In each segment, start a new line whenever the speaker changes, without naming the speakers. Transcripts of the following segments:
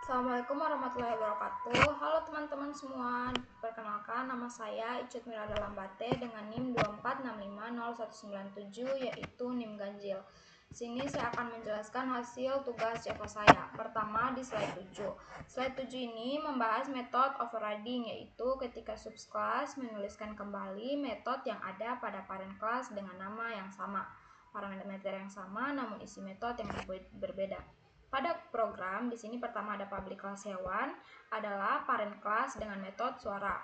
Assalamualaikum warahmatullahi wabarakatuh. Halo teman-teman semua, perkenalkan nama saya Icut Mirada Lambate dengan NIM 2465097 yaitu NIM ganjil. Sini saya akan menjelaskan hasil tugas Java saya. Pertama di slide 7. Slide 7 ini membahas metode overriding, yaitu ketika subclass menuliskan kembali metode yang ada pada parent class dengan nama yang sama, parameter yang sama namun isi metode yang berbeda. Pada program di sini pertama ada public class hewan adalah parent class dengan metode suara.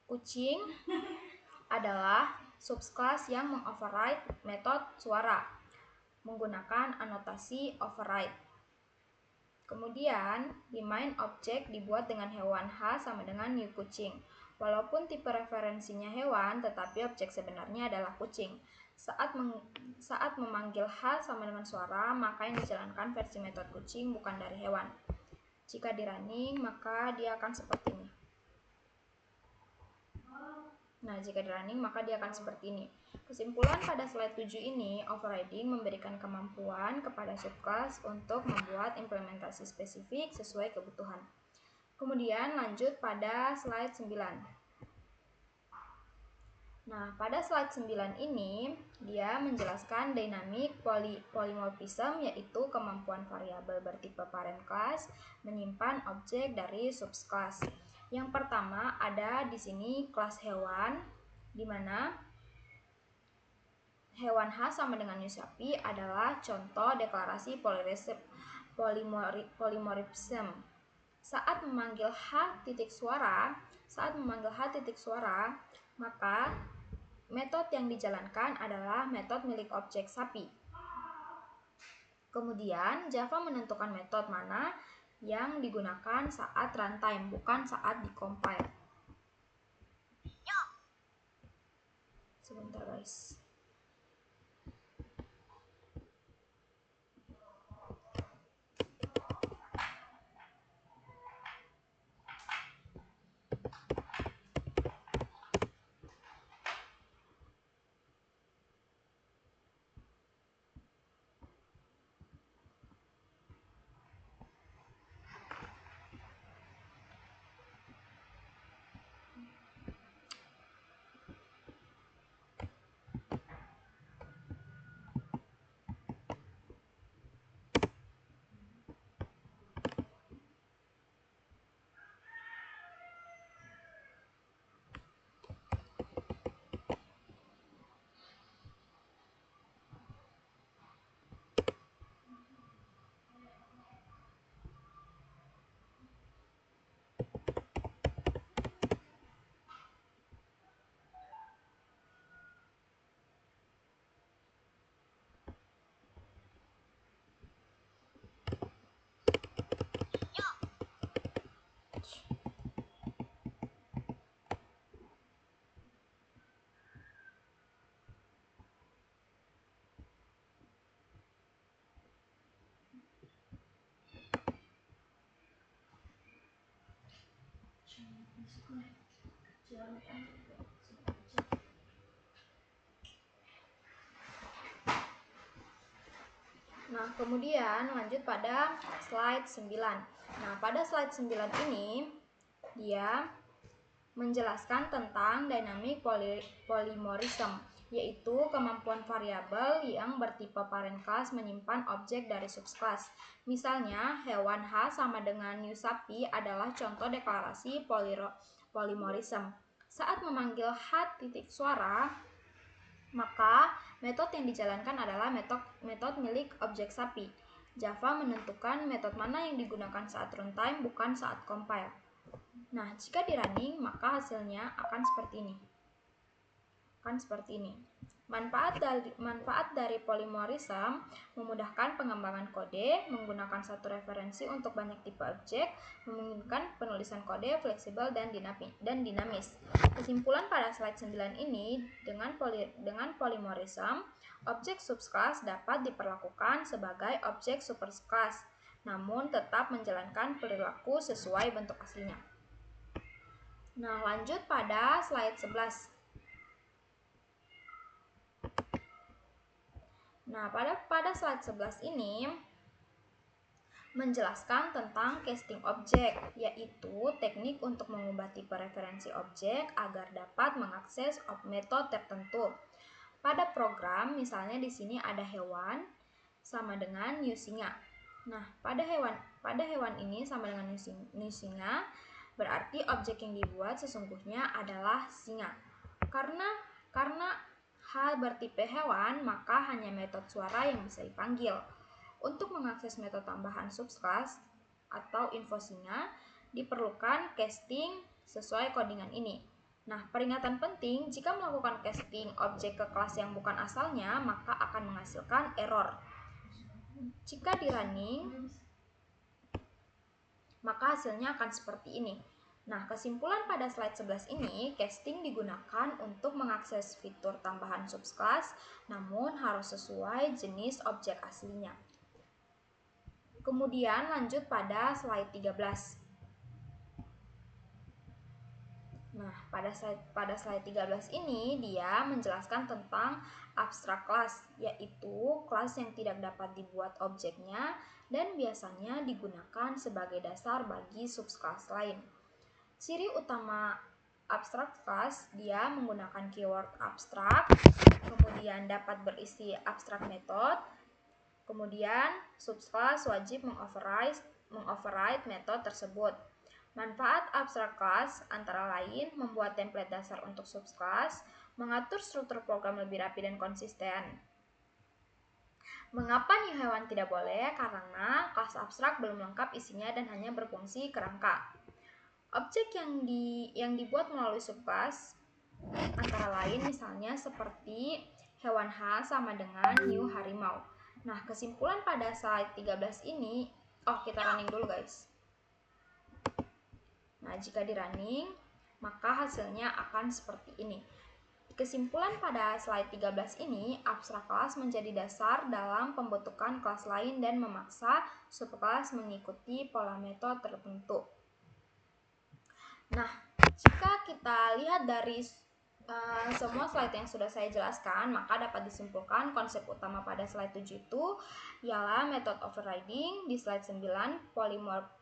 Kucing adalah subclass yang mengoverride metode suara menggunakan anotasi override. Kemudian di main object dibuat dengan hewan H sama dengan new kucing. Walaupun tipe referensinya hewan, tetapi objek sebenarnya adalah kucing. Saat memanggil H sama dengan suara, maka yang dijalankan versi metode kucing bukan dari hewan. Jika di running, maka dia akan seperti ini. Kesimpulan pada slide 7 ini, overriding memberikan kemampuan kepada subclass untuk membuat implementasi spesifik sesuai kebutuhan. Kemudian lanjut pada slide 9. Nah, pada slide 9 ini, dia menjelaskan dynamic polymorphism, yaitu kemampuan variabel bertipe parent class menyimpan objek dari subclass. Yang pertama ada di sini kelas hewan, di mana hewan H sama dengan new sapi adalah contoh deklarasi polymorphism. Saat memanggil H titik suara, maka metode yang dijalankan adalah metode milik objek sapi. Kemudian Java menentukan metode mana yang digunakan saat runtime, bukan saat dikompil. Sebentar guys. Nah, kemudian lanjut pada slide 9. Nah, pada slide 9 ini dia menjelaskan tentang dynamic polymorphism, yaitu kemampuan variabel yang bertipe parent class menyimpan objek dari subclass. Misalnya, hewan H sama dengan new sapi adalah contoh deklarasi polymorphism. Saat memanggil H titik suara, maka metode yang dijalankan adalah metode milik objek sapi. Java menentukan metode mana yang digunakan saat runtime, bukan saat compile. Nah, jika di running, maka hasilnya akan seperti ini. Manfaat dari polymorphism memudahkan pengembangan kode, menggunakan satu referensi untuk banyak tipe objek, memungkinkan penulisan kode fleksibel dan dinamis. Kesimpulan pada slide 9 ini, dengan polymorphism, objek subclass dapat diperlakukan sebagai objek superclass, namun tetap menjalankan perilaku sesuai bentuk aslinya. Nah, lanjut pada slide 11. Nah, pada slide 11 ini menjelaskan tentang casting objek, yaitu teknik untuk mengubah tipe referensi objek agar dapat mengakses metode tertentu. Pada program, misalnya di sini ada hewan sama dengan new singa. Nah, pada hewan ini sama dengan new singa, berarti objek yang dibuat sesungguhnya adalah singa. Karena H bertipe hewan, maka hanya metode suara yang bisa dipanggil. Untuk mengakses metode tambahan subclass atau info singa, diperlukan casting sesuai codingan ini. Nah, peringatan penting, jika melakukan casting objek ke kelas yang bukan asalnya, maka akan menghasilkan error. Jika di running, maka hasilnya akan seperti ini. Nah, kesimpulan pada slide 11 ini, casting digunakan untuk mengakses fitur tambahan subclass, namun harus sesuai jenis objek aslinya. Kemudian lanjut pada slide 13. Nah, pada slide 13 ini dia menjelaskan tentang abstrak class, yaitu kelas yang tidak dapat dibuat objeknya dan biasanya digunakan sebagai dasar bagi subclass lain. Ciri utama abstrak class, dia menggunakan keyword abstrak, kemudian dapat berisi abstrak method, kemudian subclass wajib mengoverride metode tersebut. Manfaat abstrak class antara lain membuat template dasar untuk subclass, mengatur struktur program lebih rapi dan konsisten. Mengapa new hewan tidak boleh? Karena kelas abstrak belum lengkap isinya dan hanya berfungsi kerangka. Objek yang dibuat melalui subclass antara lain misalnya seperti hewan H sama dengan new harimau. Nah, kesimpulan pada slide 13 ini, kita running dulu guys. Nah, jika di running, maka hasilnya akan seperti ini. Kesimpulan pada slide 13 ini, abstrak kelas menjadi dasar dalam pembentukan kelas lain dan memaksa subkelas mengikuti pola metode tertentu. Nah, jika kita lihat dari semua slide yang sudah saya jelaskan, maka dapat disimpulkan konsep utama pada slide 7 itu ialah method overriding, di slide 9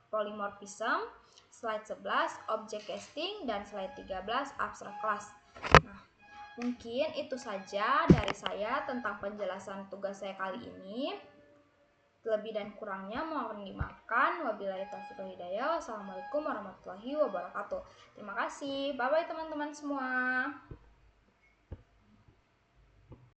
polymorphism, slide 11 object casting, dan slide 13 abstract class. Nah, mungkin itu saja dari saya tentang penjelasan tugas saya kali ini. Lebih dan kurangnya mohon dimaafkan. Wabillahi taufiq wal hidayah. Wassalamualaikum warahmatullahi wabarakatuh. Terima kasih. Bye bye teman-teman semua.